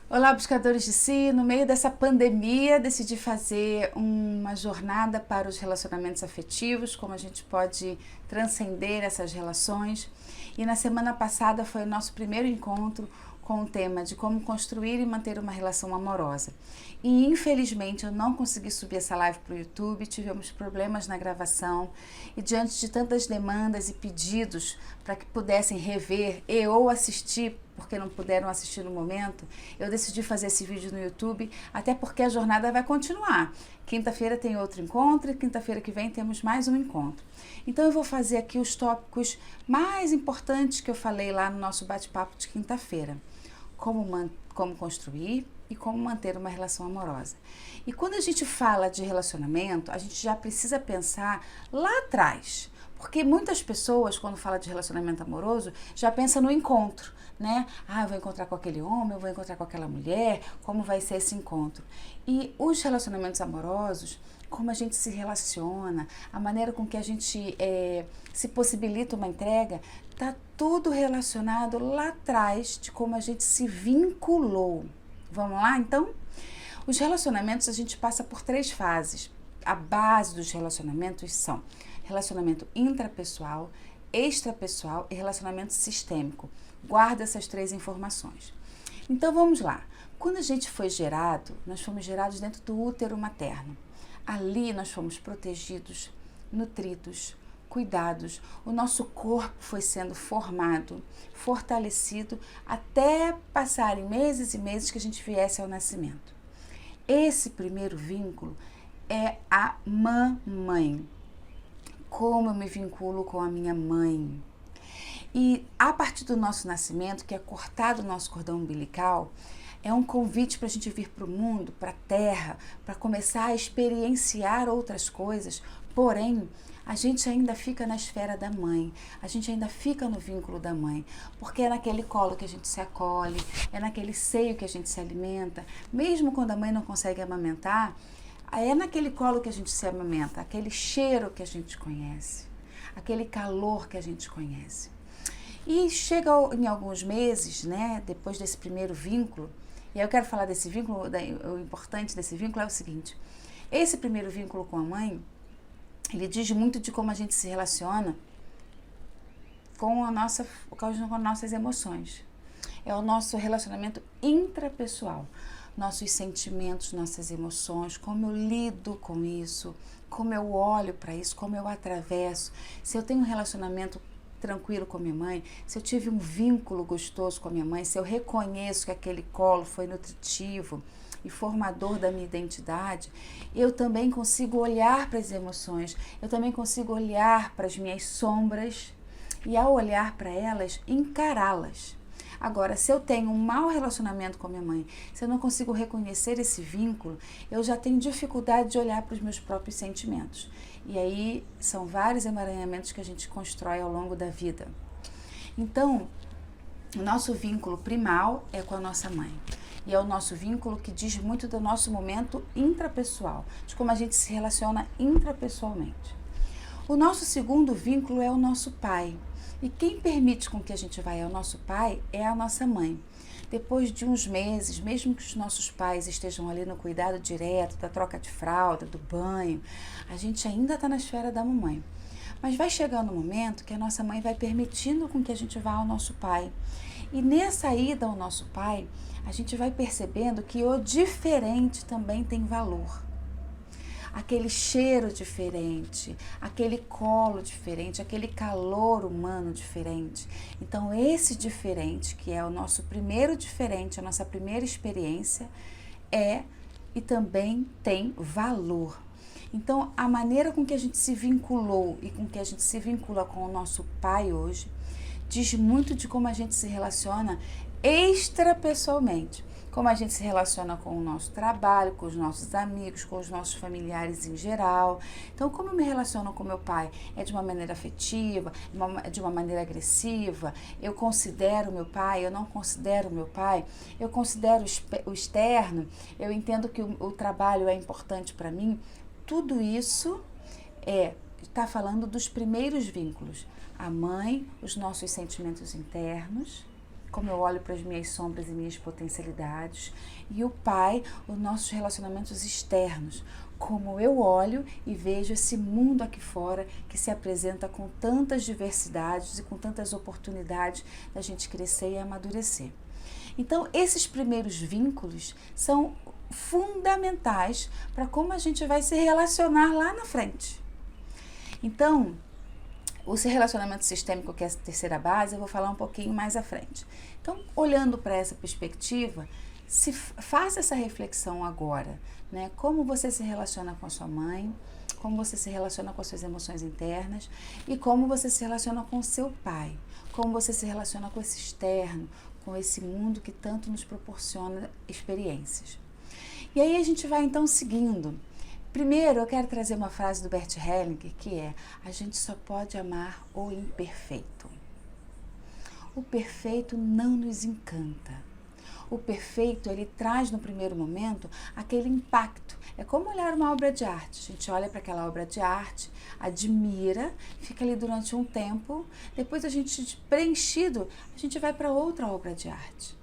Olá, buscadores de si. No meio dessa pandemia, decidi fazer uma jornada para os relacionamentos afetivos, como a gente pode transcender essas relações. E na semana passada foi o nosso primeiro encontro com o tema de como construir e manter uma relação amorosa. E infelizmente eu não consegui subir essa live para o YouTube, tivemos problemas na gravação e diante de tantas demandas e pedidos para que pudessem rever e ou assistir, porque não puderam assistir no momento, eu decidi fazer esse vídeo no YouTube, até porque a jornada vai continuar. Quinta-feira tem outro encontro e quinta-feira que vem temos mais um encontro. Então eu vou fazer aqui os tópicos mais importantes que eu falei lá no nosso bate-papo de quinta-feira. Como construir e como manter uma relação amorosa. E quando a gente fala de relacionamento, a gente já precisa pensar lá atrás. Porque muitas pessoas, quando falam de relacionamento amoroso, já pensam no encontro, né? Ah, eu vou encontrar com aquele homem, eu vou encontrar com aquela mulher, como vai ser esse encontro? E os relacionamentos amorosos, como a gente se relaciona, a maneira com que a gente se possibilita uma entrega, tá tudo relacionado lá atrás de como a gente se vinculou. Vamos lá, então? Os relacionamentos a gente passa por 3 fases. A base dos relacionamentos são relacionamento intrapessoal, extrapessoal e relacionamento sistêmico. Guarda essas 3 informações. Então vamos lá. Quando a gente foi gerado, nós fomos gerados dentro do útero materno. Ali nós fomos protegidos, nutridos, cuidados. O nosso corpo foi sendo formado, fortalecido, até passarem meses e meses que a gente viesse ao nascimento. Esse primeiro vínculo é a mamãe. Como eu me vinculo com a minha mãe? E a partir do nosso nascimento, que é cortado o nosso cordão umbilical, é um convite para a gente vir para o mundo, para a terra, para começar a experienciar outras coisas. Porém, a gente ainda fica na esfera da mãe, a gente ainda fica no vínculo da mãe, porque é naquele colo que a gente se acolhe, é naquele seio que a gente se alimenta. Mesmo quando a mãe não consegue amamentar, é naquele colo que a gente se amamenta, aquele cheiro que a gente conhece, aquele calor que a gente conhece. E chega em alguns meses, né, depois desse primeiro vínculo, e aí eu quero falar desse vínculo, o importante desse vínculo é o seguinte: esse primeiro vínculo com a mãe, ele diz muito de como a gente se relaciona com as nossas emoções. É o nosso relacionamento intrapessoal, nossos sentimentos, nossas emoções, como eu lido com isso, como eu olho para isso, como eu atravesso. Se eu tenho um relacionamento tranquilo com a minha mãe, se eu tive um vínculo gostoso com a minha mãe, se eu reconheço que aquele colo foi nutritivo e formador da minha identidade, eu também consigo olhar para as emoções, eu também consigo olhar para as minhas sombras e, ao olhar para elas, encará-las. Agora, se eu tenho um mau relacionamento com a minha mãe, se eu não consigo reconhecer esse vínculo, eu já tenho dificuldade de olhar para os meus próprios sentimentos. E aí são vários emaranhamentos que a gente constrói ao longo da vida. Então, o nosso vínculo primal é com a nossa mãe. E é o nosso vínculo que diz muito do nosso momento intrapessoal, de como a gente se relaciona intrapessoalmente. O nosso segundo vínculo é o nosso pai. E quem permite com que a gente vá ao nosso pai é a nossa mãe. Depois de uns meses, mesmo que os nossos pais estejam ali no cuidado direto, da troca de fralda, do banho, a gente ainda está na esfera da mamãe. Mas vai chegando um momento que a nossa mãe vai permitindo com que a gente vá ao nosso pai. E nessa ida ao nosso pai, a gente vai percebendo que o diferente também tem valor. Aquele cheiro diferente, aquele colo diferente, aquele calor humano diferente. Então, esse diferente, que é o nosso primeiro diferente, a nossa primeira experiência, é e também tem valor. Então, a maneira com que a gente se vinculou e com que a gente se vincula com o nosso pai hoje, diz muito de como a gente se relaciona extrapessoalmente. Como a gente se relaciona com o nosso trabalho, com os nossos amigos, com os nossos familiares em geral. Então, como eu me relaciono com meu pai? É de uma maneira afetiva, de uma maneira agressiva? Eu considero meu pai, eu não considero meu pai? Eu considero o externo? Eu entendo que o trabalho é importante para mim? Tudo isso está falando dos primeiros vínculos. A mãe, os nossos sentimentos internos, como eu olho para as minhas sombras e minhas potencialidades. E o pai, os nossos relacionamentos externos, como eu olho e vejo esse mundo aqui fora que se apresenta com tantas diversidades e com tantas oportunidades da gente crescer e amadurecer. Então, esses primeiros vínculos são fundamentais para como a gente vai se relacionar lá na frente. Então, o relacionamento sistêmico, que é a terceira base, eu vou falar um pouquinho mais à frente. Então, olhando para essa perspectiva, faça essa reflexão agora, né? Como você se relaciona com a sua mãe, como você se relaciona com as suas emoções internas e como você se relaciona com o seu pai, como você se relaciona com esse externo, com esse mundo que tanto nos proporciona experiências. E aí a gente vai então seguindo. Primeiro, eu quero trazer uma frase do Bert Hellinger, que é: a gente só pode amar o imperfeito. O perfeito não nos encanta. O perfeito, ele traz no primeiro momento aquele impacto. É como olhar uma obra de arte. A gente olha para aquela obra de arte, admira, fica ali durante um tempo, depois a gente, preenchido, a gente vai para outra obra de arte.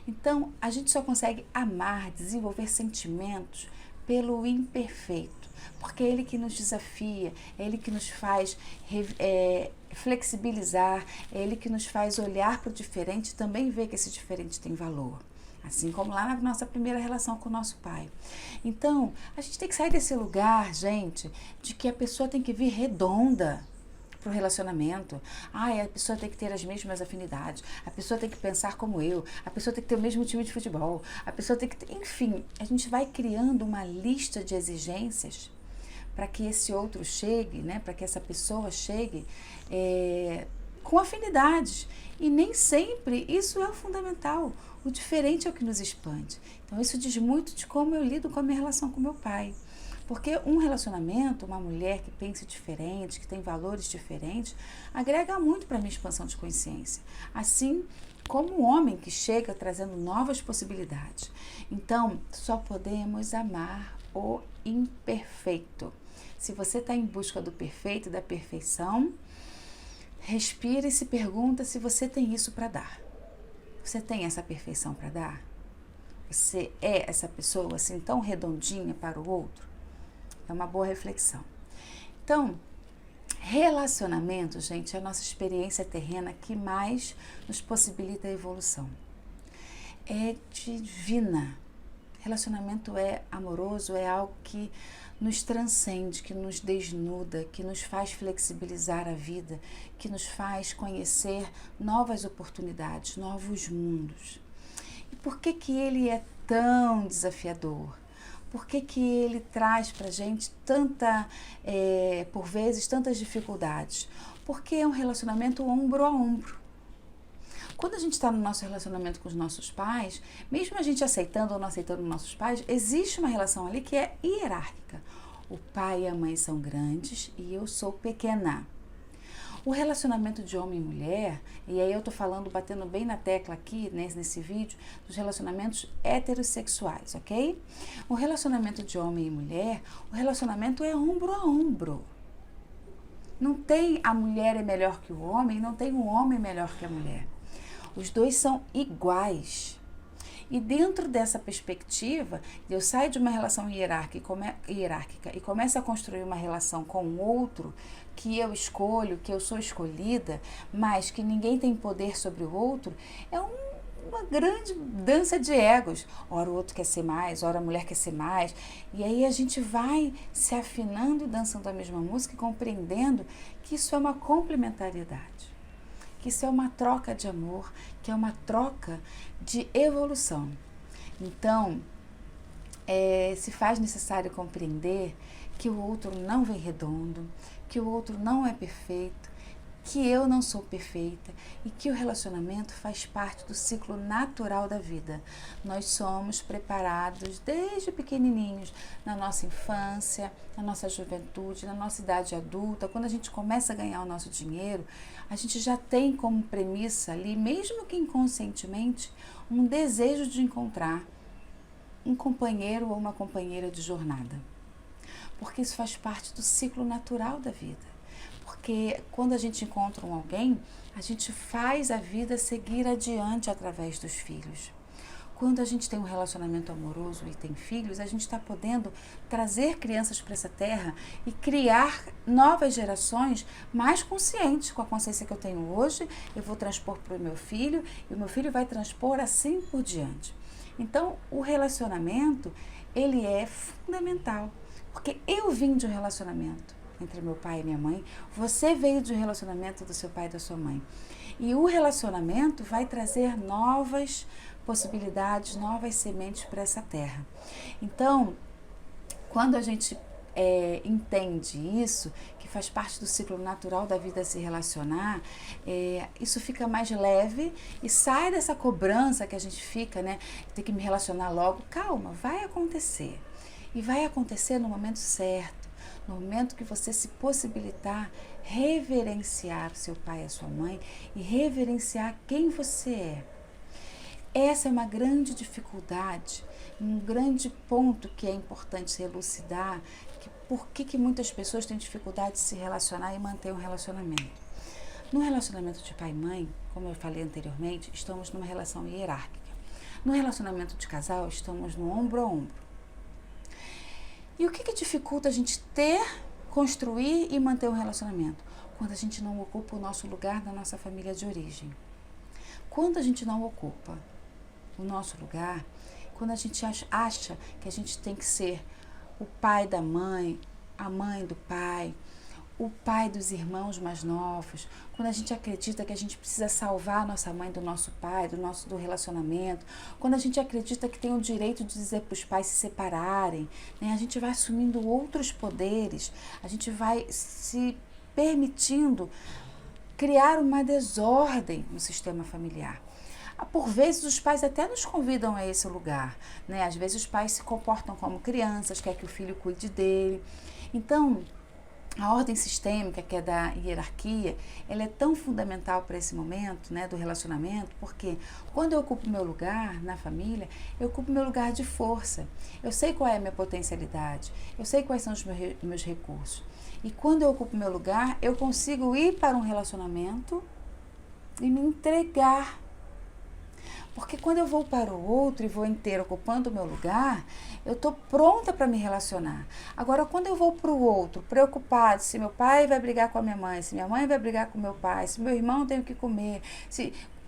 Então, a gente só consegue amar, desenvolver sentimentos pelo imperfeito, porque é ele que nos desafia, é ele que nos faz flexibilizar, é ele que nos faz olhar para o diferente e também ver que esse diferente tem valor. Assim como lá na nossa primeira relação com o nosso pai. Então, a gente tem que sair desse lugar, gente, de que a pessoa tem que vir redonda para o relacionamento. A pessoa tem que ter as mesmas afinidades, a pessoa tem que pensar como eu, a pessoa tem que ter o mesmo time de futebol, a pessoa tem que ter... Enfim, a gente vai criando uma lista de exigências para que esse outro chegue, né, para que essa pessoa chegue com afinidades. E nem sempre isso é o fundamental. O diferente é o que nos expande. Então isso diz muito de como eu lido com a minha relação com meu pai. Porque um relacionamento, uma mulher que pensa diferente, que tem valores diferentes, agrega muito para a minha expansão de consciência. Assim como um homem que chega trazendo novas possibilidades. Então, só podemos amar o imperfeito. Se você está em busca do perfeito, da perfeição, respira e se pergunta se você tem isso para dar. Você tem essa perfeição para dar? Você é essa pessoa assim tão redondinha para o outro? É uma boa reflexão. Então, relacionamento, gente, é a nossa experiência terrena que mais nos possibilita a evolução. É divina. Relacionamento é amoroso, é algo que nos transcende, que nos desnuda, que nos faz flexibilizar a vida, que nos faz conhecer novas oportunidades, novos mundos. E por que que ele é tão desafiador? Por que que ele traz pra gente por vezes, tantas dificuldades? Porque é um relacionamento ombro a ombro. Quando a gente está no nosso relacionamento com os nossos pais, mesmo a gente aceitando ou não aceitando nossos pais, existe uma relação ali que é hierárquica. O pai e a mãe são grandes e eu sou pequena. O relacionamento de homem e mulher, e aí eu tô falando, batendo bem na tecla aqui, nesse vídeo, dos relacionamentos heterossexuais, ok? O relacionamento de homem e mulher, o relacionamento é ombro a ombro. Não tem a mulher é melhor que o homem, não tem o homem melhor que a mulher. Os dois são iguais. E dentro dessa perspectiva, eu saio de uma relação hierárquica e começo a construir uma relação com o outro, que eu escolho, que eu sou escolhida, mas que ninguém tem poder sobre o outro, é uma grande dança de egos. Ora o outro quer ser mais, ora a mulher quer ser mais. E aí a gente vai se afinando e dançando a mesma música e compreendendo que isso é uma complementariedade. Que isso é uma troca de amor, que é uma troca de evolução. Então, se faz necessário compreender que o outro não vem redondo, que o outro não é perfeito, que eu não sou perfeita e que o relacionamento faz parte do ciclo natural da vida. Nós somos preparados desde pequenininhos, na nossa infância, na nossa juventude, na nossa idade adulta. Quando a gente começa a ganhar o nosso dinheiro, a gente já tem como premissa ali, mesmo que inconscientemente, um desejo de encontrar um companheiro ou uma companheira de jornada. Porque isso faz parte do ciclo natural da vida. porque quando a gente encontra alguém, a gente faz a vida seguir adiante através dos filhos. Quando a gente tem um relacionamento amoroso e tem filhos, a gente está podendo trazer crianças para essa terra e criar novas gerações mais conscientes. Com a consciência que eu tenho hoje, eu vou transpor para o meu filho e o meu filho vai transpor assim por diante. Então, o relacionamento, ele é fundamental, porque eu vim de um relacionamento entre meu pai e minha mãe, você veio de um relacionamento do seu pai e da sua mãe. E o relacionamento vai trazer novas possibilidades, novas sementes para essa terra. Então, quando a gente entende isso, que faz parte do ciclo natural da vida se relacionar, isso fica mais leve e sai dessa cobrança que a gente fica, né? Tem que me relacionar logo. Calma, vai acontecer. E vai acontecer no momento certo, no momento que você se possibilitar reverenciar o seu pai e a sua mãe e reverenciar quem você é. Essa é uma grande dificuldade, um grande ponto que é importante se elucidar, por que muitas pessoas têm dificuldade de se relacionar e manter um relacionamento. No relacionamento de pai e mãe, como eu falei anteriormente, estamos numa relação hierárquica. No relacionamento de casal, estamos no ombro a ombro. E o que dificulta a gente construir e manter um relacionamento? Quando a gente não ocupa o nosso lugar na nossa família de origem. Quando a gente não ocupa o nosso lugar, quando a gente acha que a gente tem que ser o pai da mãe, a mãe do pai, o pai dos irmãos mais novos, quando a gente acredita que a gente precisa salvar a nossa mãe do nosso pai, do relacionamento, quando a gente acredita que tem o direito de dizer para os pais se separarem, né? A gente vai assumindo outros poderes, a gente vai se permitindo criar uma desordem no sistema familiar. Por vezes os pais até nos convidam a esse lugar, né? Às vezes os pais se comportam como crianças, quer que o filho cuide dele. Então, a ordem sistêmica, que é da hierarquia, ela é tão fundamental para esse momento, né, do relacionamento, porque quando eu ocupo meu lugar na família, eu ocupo meu lugar de força. Eu sei qual é a minha potencialidade, eu sei quais são os meus recursos. E quando eu ocupo meu lugar, eu consigo ir para um relacionamento e me entregar. Porque quando eu vou para o outro e vou inteiro ocupando o meu lugar, eu estou pronta para me relacionar. Agora, quando eu vou para o outro, preocupado se meu pai vai brigar com a minha mãe, se minha mãe vai brigar com meu pai, se meu irmão tem o que comer,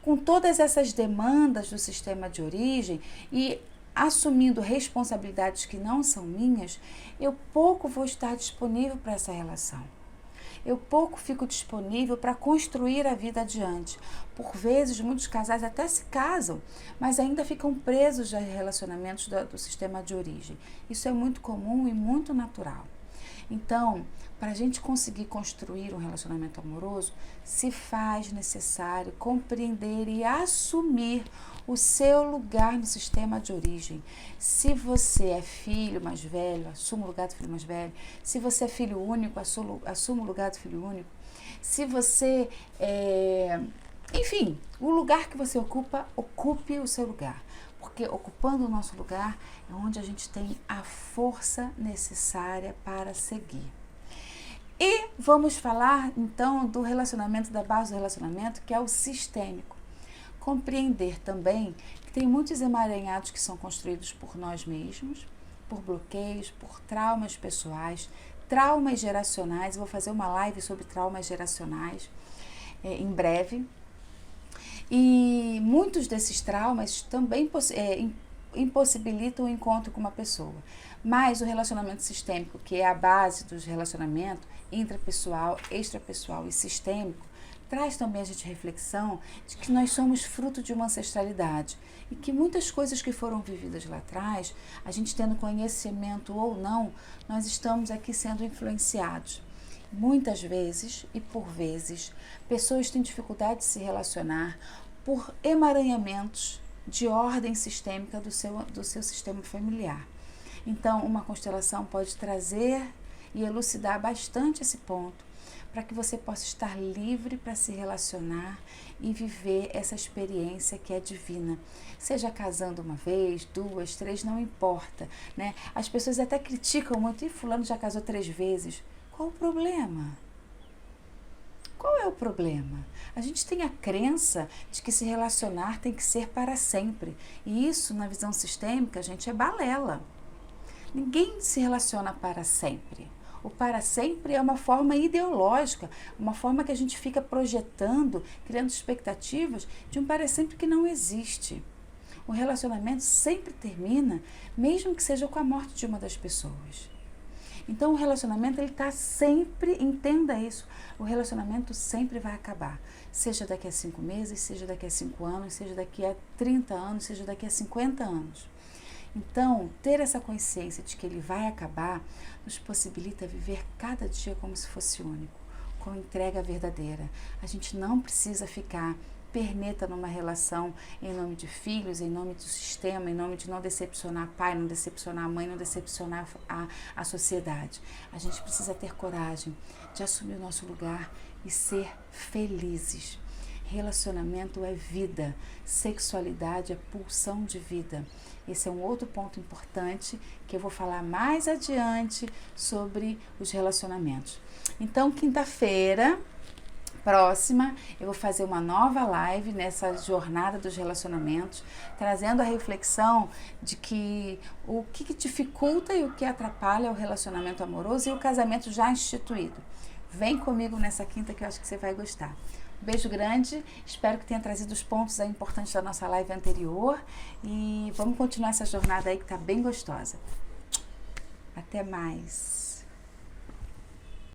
com todas essas demandas do sistema de origem e assumindo responsabilidades que não são minhas, eu pouco vou estar disponível para essa relação. Eu pouco fico disponível para construir a vida adiante. Por vezes, muitos casais até se casam, mas ainda ficam presos a relacionamentos do sistema de origem. Isso é muito comum e muito natural. Então, para a gente conseguir construir um relacionamento amoroso, se faz necessário compreender e assumir o seu lugar no sistema de origem. Se você é filho mais velho, assuma o lugar do filho mais velho. Se você é filho único, assuma o lugar do filho único. Se você enfim, o lugar que você ocupa, ocupe o seu lugar. Porque ocupando o nosso lugar é onde a gente tem a força necessária para seguir. E vamos falar então do relacionamento, da base do relacionamento, que é o sistêmico. Compreender também que tem muitos emaranhados que são construídos por nós mesmos, por bloqueios, por traumas pessoais, traumas geracionais. Vou fazer uma live sobre traumas geracionais em breve. E muitos desses traumas também impossibilitam o encontro com uma pessoa. Mas o relacionamento sistêmico, que é a base dos relacionamentos intrapessoal, extrapessoal e sistêmico, traz também a gente reflexão de que nós somos fruto de uma ancestralidade e que muitas coisas que foram vividas lá atrás, a gente tendo conhecimento ou não, nós estamos aqui sendo influenciados. Muitas vezes e por vezes, pessoas têm dificuldade de se relacionar por emaranhamentos de ordem sistêmica do seu sistema familiar. Então, uma constelação pode trazer e elucidar bastante esse ponto, para que você possa estar livre para se relacionar e viver essa experiência que é divina. Seja casando uma vez, 2, 3, não importa, né? As pessoas até criticam muito, e fulano já casou 3 vezes. Qual o problema? Qual é o problema? A gente tem a crença de que se relacionar tem que ser para sempre. E isso, na visão sistêmica, gente, é balela. Ninguém se relaciona para sempre. O para sempre é uma forma ideológica, uma forma que a gente fica projetando, criando expectativas de um para sempre que não existe. O relacionamento sempre termina, mesmo que seja com a morte de uma das pessoas. Então o relacionamento, ele está sempre, entenda isso, o relacionamento sempre vai acabar. Seja daqui a 5 meses, seja daqui a 5 anos, seja daqui a 30 anos, seja daqui a 50 anos. Então, ter essa consciência de que ele vai acabar nos possibilita viver cada dia como se fosse único, com entrega verdadeira. A gente não precisa ficar perneta numa relação em nome de filhos, em nome do sistema, em nome de não decepcionar pai, não decepcionar mãe, não decepcionar a sociedade. A gente precisa ter coragem de assumir o nosso lugar e ser felizes. Relacionamento é vida, sexualidade é pulsão de vida. Esse é um outro ponto importante que eu vou falar mais adiante sobre os relacionamentos. Então, quinta-feira próxima, eu vou fazer uma nova live nessa jornada dos relacionamentos, trazendo a reflexão de que o que dificulta e o que atrapalha o relacionamento amoroso e o casamento já instituído. Vem comigo nessa quinta que eu acho que você vai gostar. Beijo grande, espero que tenha trazido os pontos aí importantes da nossa live anterior e vamos continuar essa jornada aí que tá bem gostosa. Até mais!